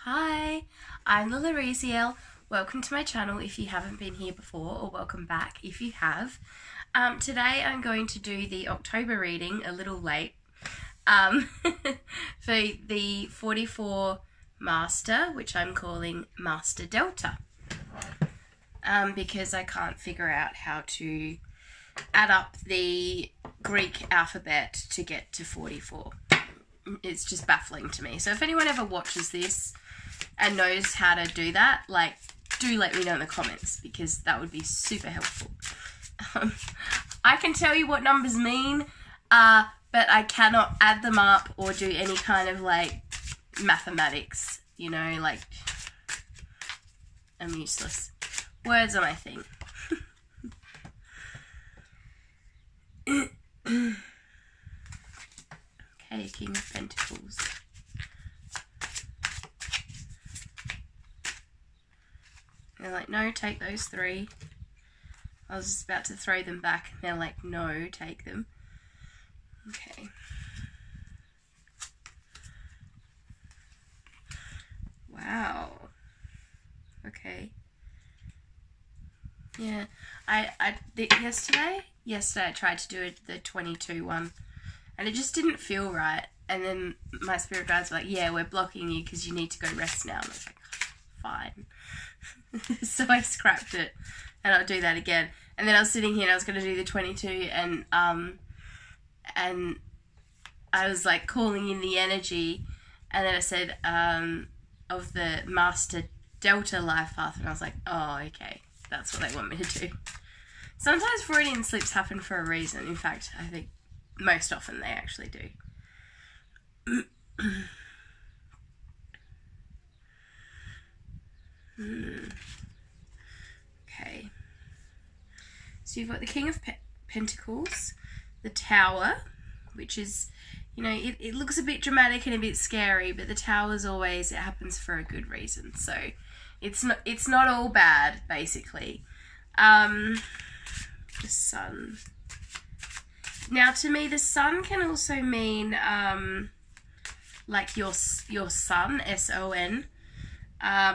Hi, I'm Lilarhixiel. Welcome to my channel if you haven't been here before, or welcome back if you have. Today I'm going to do the October reading, a little late, for the 44 Master, which I'm calling Master Delta, because I can't figure out how to add up the Greek alphabet to get to 44. It's just baffling to me. So if anyone ever watches this and knows how to do that, like, do let me know in the comments, because that would be super helpful. I can tell you what numbers mean, but I cannot add them up or do any kind of, like, mathematics, you know, like, I'm useless. Words are my thing. Okay, King of Pentacles. They're like, no, take those three. I was just about to throw them back, and they're like, no, take them. Okay. Wow. Okay. Yeah. Yesterday I tried to do the 22 one, and it just didn't feel right. And then my spirit guides were like, yeah, we're blocking you because you need to go rest now. And I was like, fine. So I scrapped it, and I'll do that again. And then I was sitting here and I was going to do the 22, and I was like calling in the energy, and then I said of the Master Delta life path, and I was like, oh, okay, that's what they want me to do. Sometimes Freudian slips happen for a reason. In fact, I think most often they actually do. Okay. So you've got the King of Pentacles, the Tower, which is, you know, it looks a bit dramatic and a bit scary, but the Tower's always, it happens for a good reason. So it's not all bad, basically. The Sun. Now, to me, the Sun can also mean like your son, S-O-N.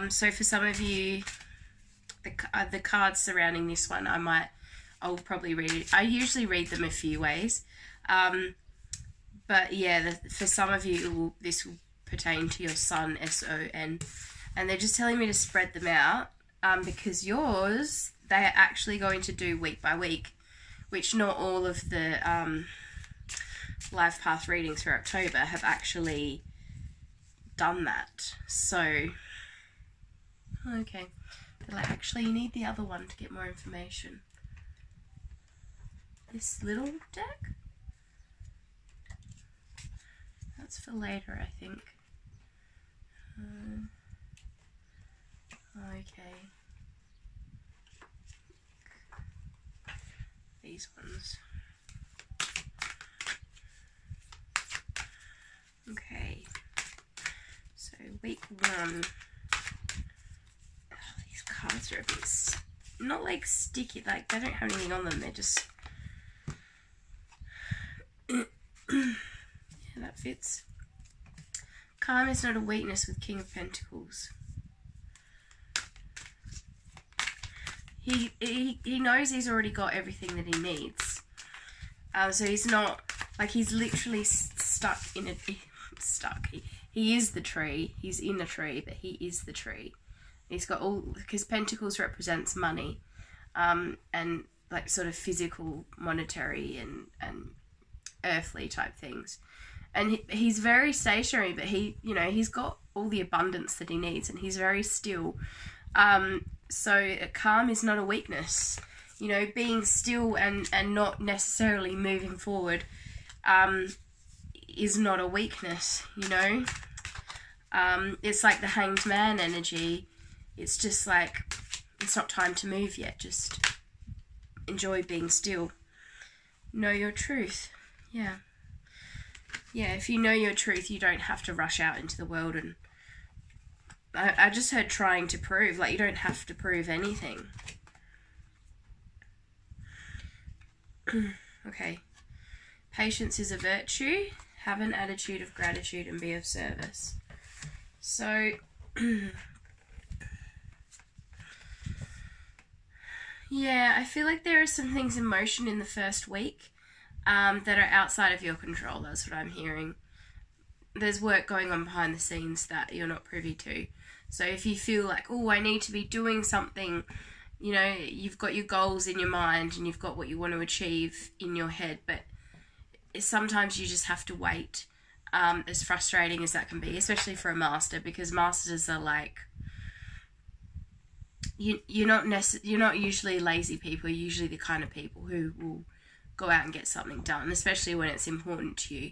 So for some of you, the cards surrounding this one, I'll probably read it. I usually read them a few ways. But yeah, for some of you, this will pertain to your son, S-O-N. And they're just telling me to spread them out, because yours, they are actually going to do week by week, which not all of the life path readings for October have actually done that. So, okay. They're like, actually, you need the other one to get more information. This little deck? That's for later, I think. Okay. These ones. Okay. So, week 1. Oh, these cards are a bit, not like sticky, like they don't have anything on them, they're just, yeah, that fits. Calm is not a weakness with King of Pentacles. He knows he's already got everything that he needs. So he's not, like, he's literally stuck in a, he is the tree. He's in a tree, but he is the tree. He's got all, because Pentacles represents money, and like sort of physical, monetary, and earthly type things. And he's very stationary, but he's got all the abundance that he needs, and he's very still. So calm is not a weakness. You know, being still and not necessarily moving forward is not a weakness, you know. It's like the Hanged Man energy. It's just like, it's not time to move yet. Just enjoy being still. Know your truth. Yeah. Yeah, if you know your truth, you don't have to rush out into the world. And I just heard trying to prove, like, you don't have to prove anything. Okay. Patience is a virtue. Have an attitude of gratitude and be of service. So Yeah, I feel like there are some things in motion in the first week that are outside of your control. That's what I'm hearing. There's work going on behind the scenes that you're not privy to. So if you feel like, oh, I need to be doing something, you know, you've got your goals in your mind and you've got what you want to achieve in your head, but sometimes you just have to wait, as frustrating as that can be, especially for a master, because masters are like, you're not usually lazy people. You're usually the kind of people who will go out and get something done, especially when it's important to you.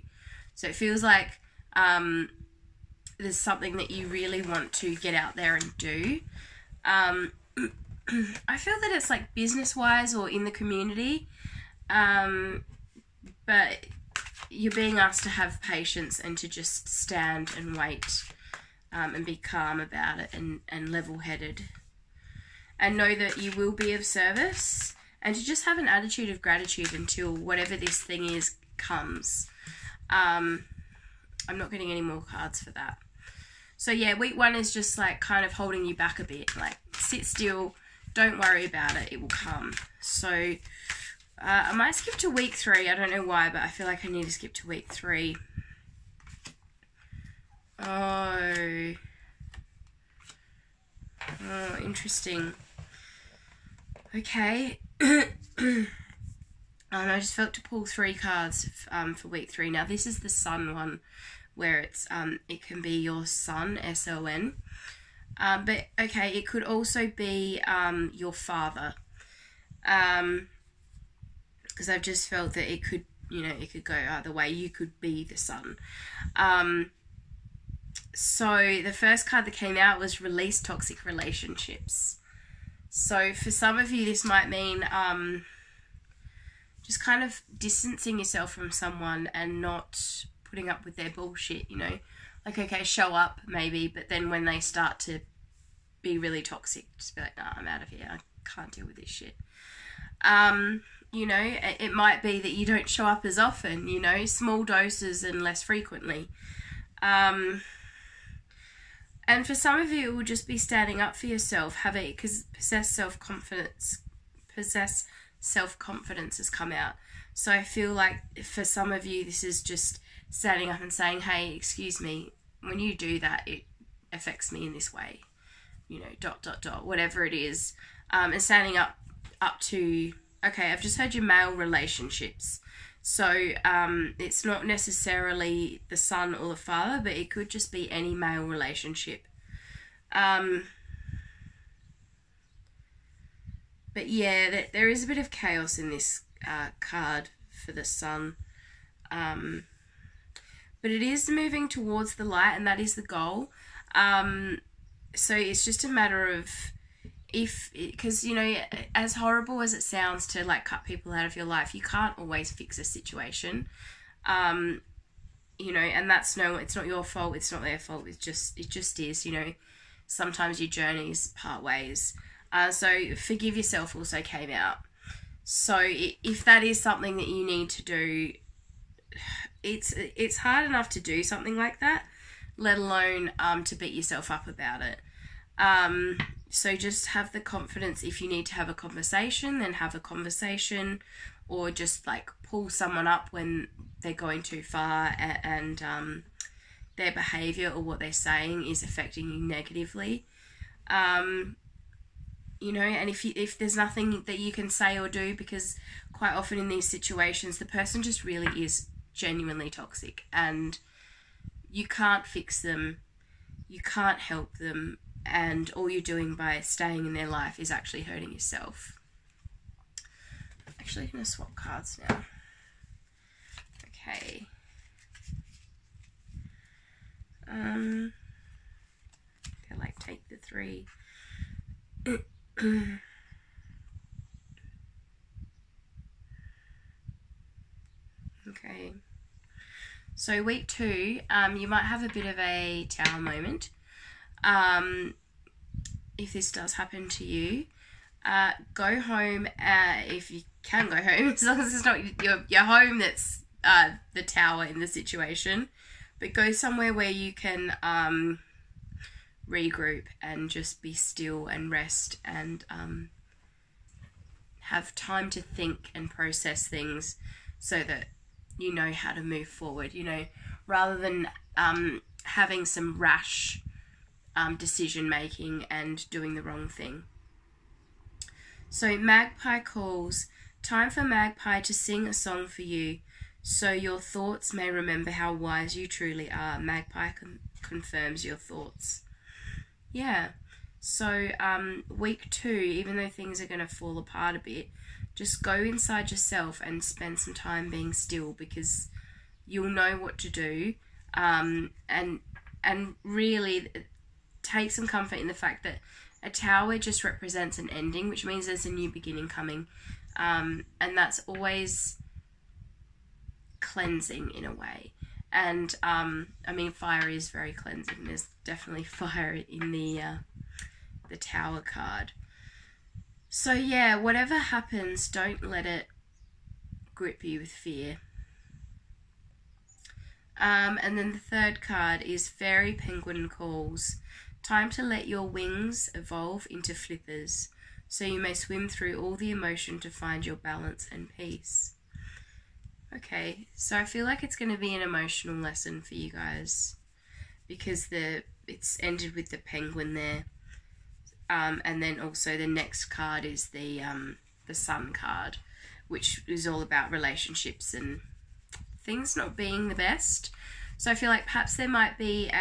So it feels like there's something that you really want to get out there and do. I feel that it's like business-wise or in the community, but you're being asked to have patience and to just stand and wait, and be calm about it and level-headed. And know that you will be of service, and to just have an attitude of gratitude until whatever this thing is comes. I'm not getting any more cards for that. So yeah, week 1 is just like kind of holding you back a bit. Like, sit still, don't worry about it, it will come. So I might skip to week 3. I don't know why, but I feel like I need to skip to week 3. Oh, interesting. Okay. I just felt to pull 3 cards for week 3. Now this is the Sun one, where it's it can be your son, S-O-N. But okay, it could also be your father. Because I've just felt that it could, you know, it could go either way. You could be the son. So the first card that came out was release toxic relationships. So for some of you, this might mean just kind of distancing yourself from someone and not putting up with their bullshit, you know. Like, okay, show up maybe, but then when they start to be really toxic, just be like, nah, I'm out of here. I can't deal with this shit. You know, it might be that you don't show up as often, you know, small doses and less frequently. And for some of you, it will just be standing up for yourself, because possess self-confidence has come out. So I feel like for some of you, this is just standing up and saying, hey, excuse me, when you do that, it affects me in this way, you know, ... whatever it is. And standing up to, okay, I've just heard your male relationships. So it's not necessarily the son or the father, but it could just be any male relationship. But yeah, there is a bit of chaos in this card for the sun. But it is moving towards the light, and that is the goal. So it's just a matter of because, you know, as horrible as it sounds to like cut people out of your life, you can't always fix a situation. You know, and it's not your fault, it's not their fault, it just is, you know. Sometimes your journeys part ways. So forgive yourself also came out. So if that is something that you need to do, it's hard enough to do something like that, let alone to beat yourself up about it. So just have the confidence. If you need to have a conversation, then have a conversation, or just like pull someone up when they're going too far and their behaviour or what they're saying is affecting you negatively. You know, and if there's nothing that you can say or do, because quite often in these situations, the person just really is genuinely toxic and you can't fix them, you can't help them, and all you're doing by staying in their life is actually hurting yourself. I'm actually going to swap cards now. Okay. They'll like take the 3. Okay. So week 2, you might have a bit of a tower moment. If this does happen to you, go home, if you can go home, as long as it's not your home that's the tower in the situation, but go somewhere where you can regroup and just be still and rest and have time to think and process things so that you know how to move forward, you know, rather than having some rash decision making and doing the wrong thing. So Magpie calls, time for Magpie to sing a song for you, so your thoughts may remember how wise you truly are. Magpie confirms your thoughts. Yeah. So week 2, even though things are going to fall apart a bit, just go inside yourself and spend some time being still, because you'll know what to do, and really take some comfort in the fact that a tower just represents an ending, which means there's a new beginning coming, and that's always cleansing in a way. And I mean, fire is very cleansing. There's definitely fire in the Tower card. So yeah, whatever happens, don't let it grip you with fear. And then the third card is Fairy Penguin Calls. Time to let your wings evolve into flippers, so you may swim through all the emotion to find your balance and peace. Okay, so I feel like it's going to be an emotional lesson for you guys, because it's ended with the penguin there. And then also the next card is the Sun card, which is all about relationships and things not being the best. So I feel like perhaps there might be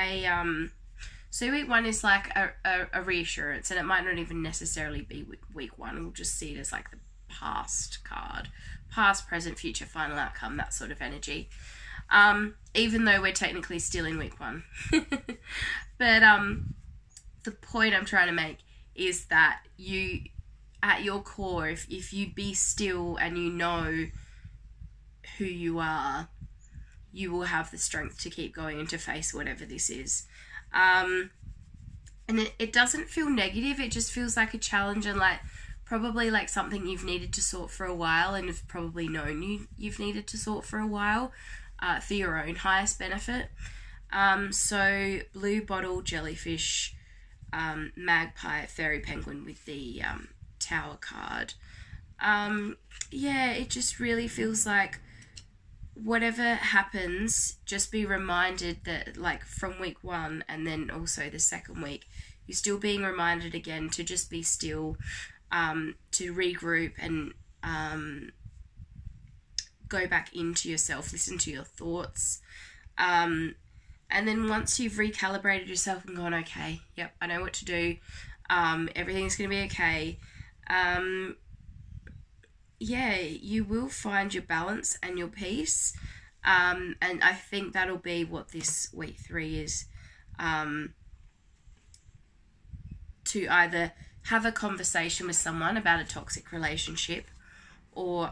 so week 1 is like a reassurance, and it might not even necessarily be week 1. We'll just see it as like the past card. Past, present, future, final outcome, that sort of energy. Even though we're technically still in week 1. But the point I'm trying to make is that you, at your core, if you be still and you know who you are, you will have the strength to keep going and to face whatever this is. And it doesn't feel negative, it just feels like a challenge, and like probably like something you've needed to sort for a while, and have probably known you've needed to sort for a while, for your own highest benefit. So blue bottle, jellyfish, magpie, fairy penguin with the Tower card. Yeah, it just really feels like whatever happens, just be reminded that, like, from week 1 and then also the second week, you're still being reminded again to just be still, to regroup and go back into yourself, listen to your thoughts, and then once you've recalibrated yourself and gone, okay, yep, I know what to do, everything's going to be okay, yeah, you will find your balance and your peace, and I think that'll be what this week 3 is, to either have a conversation with someone about a toxic relationship, or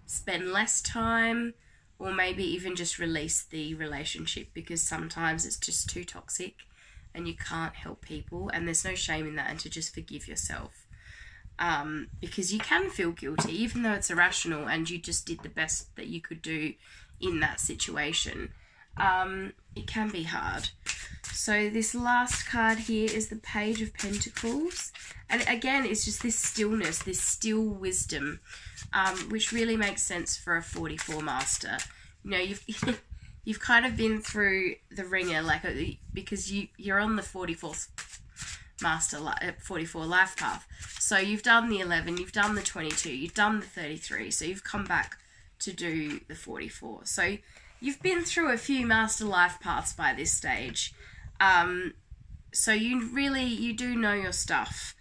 spend less time, or maybe even just release the relationship, because sometimes it's just too toxic and you can't help people, and there's no shame in that, and to just forgive yourself. Because you can feel guilty, even though it's irrational and you just did the best that you could do in that situation. It can be hard. So this last card here is the Page of Pentacles. And again, it's just this stillness, this still wisdom, which really makes sense for a 44 master. You know, you've kind of been through the ringer, like, because you're on the 44th master 44 life path. So you've done the 11, you've done the 22, you've done the 33, so you've come back to do the 44. So you've been through a few master life paths by this stage. So you do know your stuff.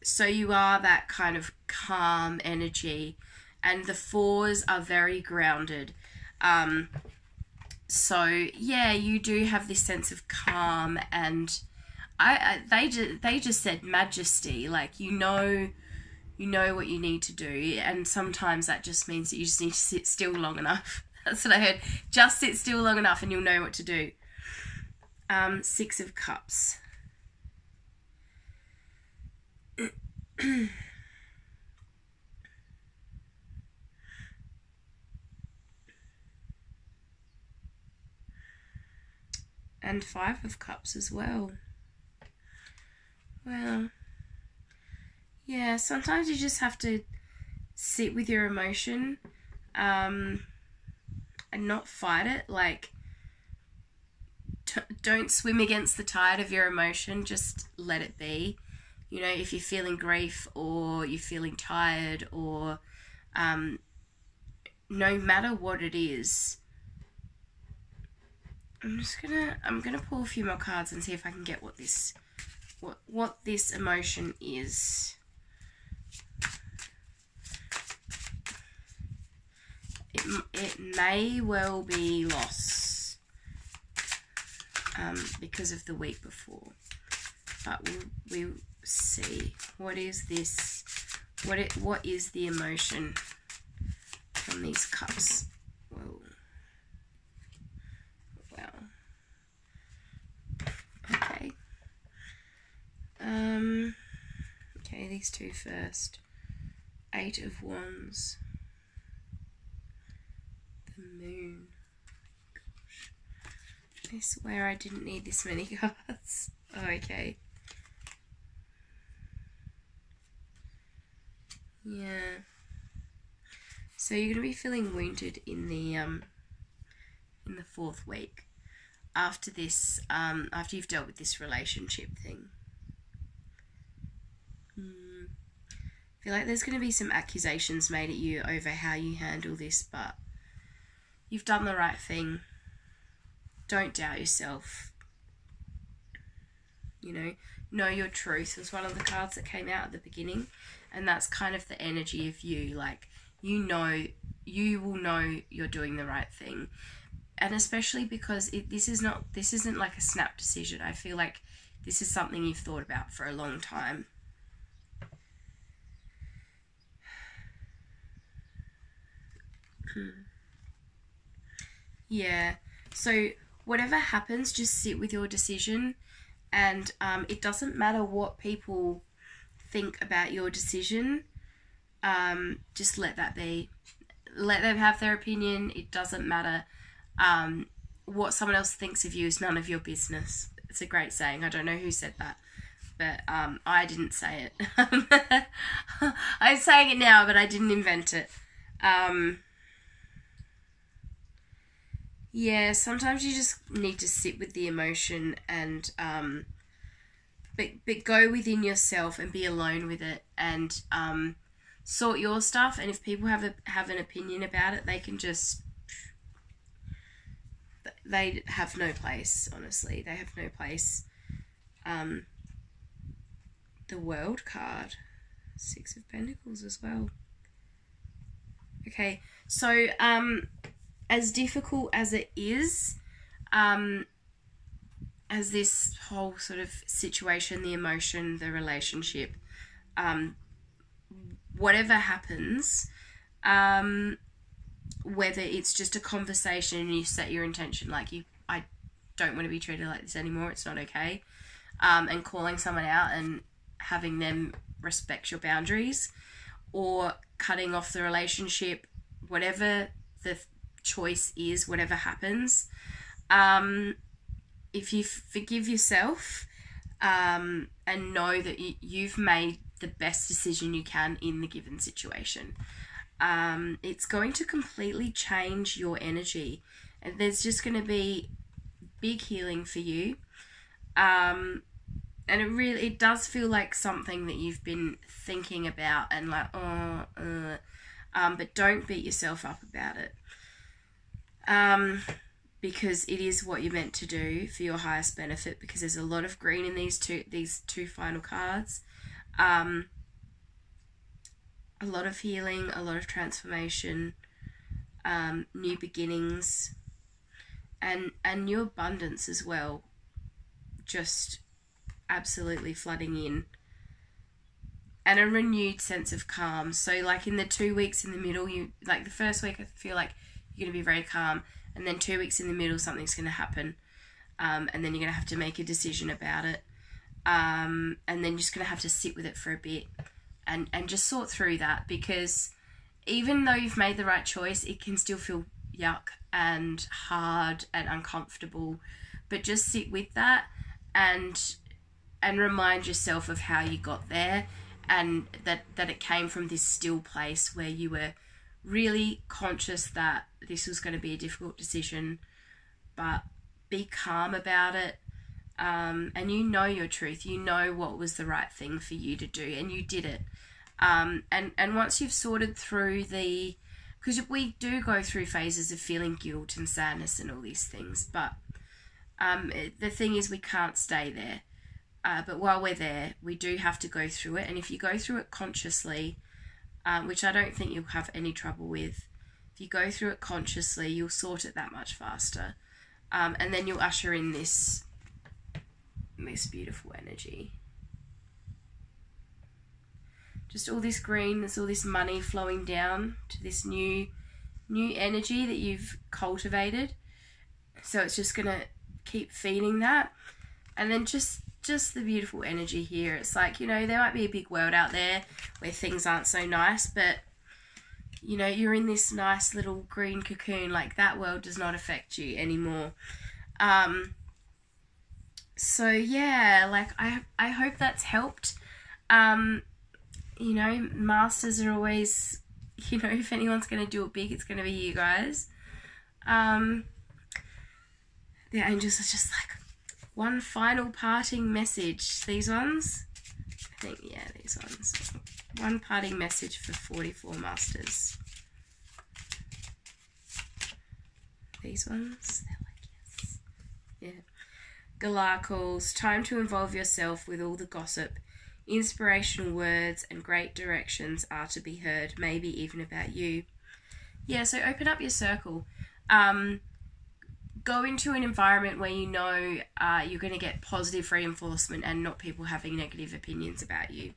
So you are that kind of calm energy, and the 4s are very grounded. So yeah, you do have this sense of calm, and they just said majesty, like you know what you need to do, and sometimes that just means that you just need to sit still long enough. That's what I heard. Just sit still long enough and you'll know what to do. 6 of Cups. And 5 of Cups as well. Well, yeah, sometimes you just have to sit with your emotion and not fight it. Like, don't swim against the tide of your emotion, just let it be. You know, if you're feeling grief or you're feeling tired or no matter what it is, I'm gonna pull a few more cards and see if I can get what this emotion is. It may well be loss because of the week before, but we'll see. What is this? What is the emotion from these cups? Whoa. Well. Okay. Okay, these two first. 8 of Wands. The Moon. Gosh. I swear I didn't need this many cards. Oh, okay. Yeah. So you're gonna be feeling wounded in the 4th week after this, after you've dealt with this relationship thing. I feel like there's gonna be some accusations made at you over how you handle this, but you've done the right thing. Don't doubt yourself. You know your truth was one of the cards that came out at the beginning, and that's kind of the energy of you. Like, you will know you're doing the right thing, and especially because this isn't like a snap decision. I feel like this is something you've thought about for a long time. Yeah, so whatever happens, just sit with your decision, and it doesn't matter what people think about your decision. Just let that be. Let them have their opinion. It doesn't matter. What someone else thinks of you is none of your business. It's a great saying. I don't know who said that, but I didn't say it. I'm saying it now, but I didn't invent it. Yeah, sometimes you just need to sit with the emotion and but go within yourself and be alone with it and sort your stuff. And if people have an opinion about it, they can just, they have no place. Honestly, they have no place. The World card, 6 of Pentacles as well. Okay, so as difficult as it is, as this whole sort of situation, the emotion, the relationship, whatever happens, whether it's just a conversation and you set your intention, like I don't want to be treated like this anymore, it's not okay, and calling someone out and having them respect your boundaries, or cutting off the relationship, whatever the choice is, whatever happens, if you forgive yourself and know that you've made the best decision you can in the given situation, it's going to completely change your energy, and there's just going to be big healing for you, and it does feel like something that you've been thinking about and like, but don't beat yourself up about it, because it is what you're meant to do for your highest benefit, because there's a lot of green in these two final cards. A lot of healing, a lot of transformation, new beginnings, and new abundance as well, just absolutely flooding in, and a renewed sense of calm. So like in the 2 weeks in the middle, like the first week I feel like you're going to be very calm, and then 2 weeks in the middle something's going to happen, and then you're going to have to make a decision about it, and then you're just going to have to sit with it for a bit and just sort through that, because even though you've made the right choice, it can still feel yuck and hard and uncomfortable, but just sit with that and remind yourself of how you got there, and that it came from this still place where you were really conscious that this was going to be a difficult decision, but be calm about it. And you know your truth, you know what was the right thing for you to do, and you did it. And once you've sorted through because we do go through phases of feeling guilt and sadness and all these things, but the thing is we can't stay there. But while we're there, we do have to go through it. And if you go through it consciously, which I don't think you'll have any trouble with, if you go through it consciously, you'll sort it that much faster. And then you'll usher in this beautiful energy. Just all this green, there's all this money flowing down to this new energy that you've cultivated. So it's just going to keep feeding that. And then just the beautiful energy here. It's like, you know, there might be a big world out there where things aren't so nice, but, you know, you're in this nice little green cocoon. Like, that world does not affect you anymore. So yeah, like I hope that's helped. You know, masters are always, you know, if anyone's going to do it big, it's going to be you guys. The angels are just like, one final parting message. These ones? I think, yeah, these ones. One parting message for 44 masters. These ones? They're like, yes. Yeah. Galar calls, time to involve yourself with all the gossip. Inspirational words and great directions are to be heard, maybe even about you. Yeah, so open up your circle. Go into an environment where you know you're going to get positive reinforcement and not people having negative opinions about you.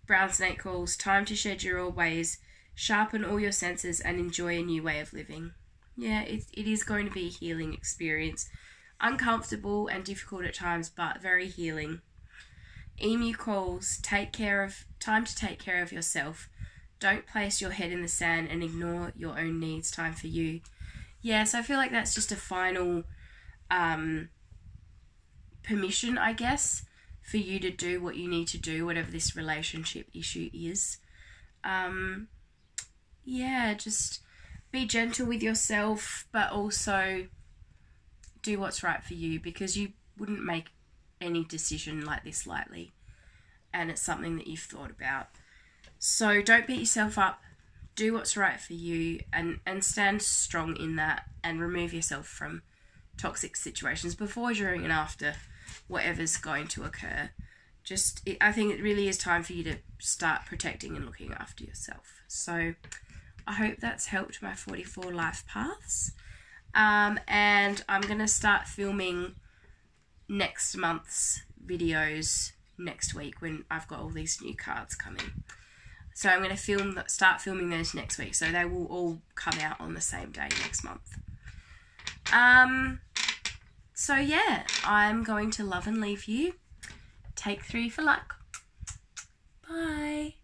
Brown Snake calls, time to shed your old ways, sharpen all your senses and enjoy a new way of living. Yeah, it is going to be a healing experience. Uncomfortable and difficult at times, but very healing. Emu calls, time to take care of yourself. Don't place your head in the sand and ignore your own needs. Time for you. Yeah, so I feel like that's just a final permission, I guess, for you to do what you need to do, whatever this relationship issue is. Yeah, just be gentle with yourself, but also do what's right for you, because you wouldn't make any decision like this lightly, and it's something that you've thought about. So don't beat yourself up. Do what's right for you, and stand strong in that, and remove yourself from toxic situations before, during and after whatever's going to occur. I think it really is time for you to start protecting and looking after yourself. So I hope that's helped my 44 life paths. And I'm going to start filming next month's videos next week when I've got all these new cards coming. So I'm going to start filming those next week. So they will all come out on the same day next month. So yeah, I'm going to love and leave you. Take 3 for luck. Bye.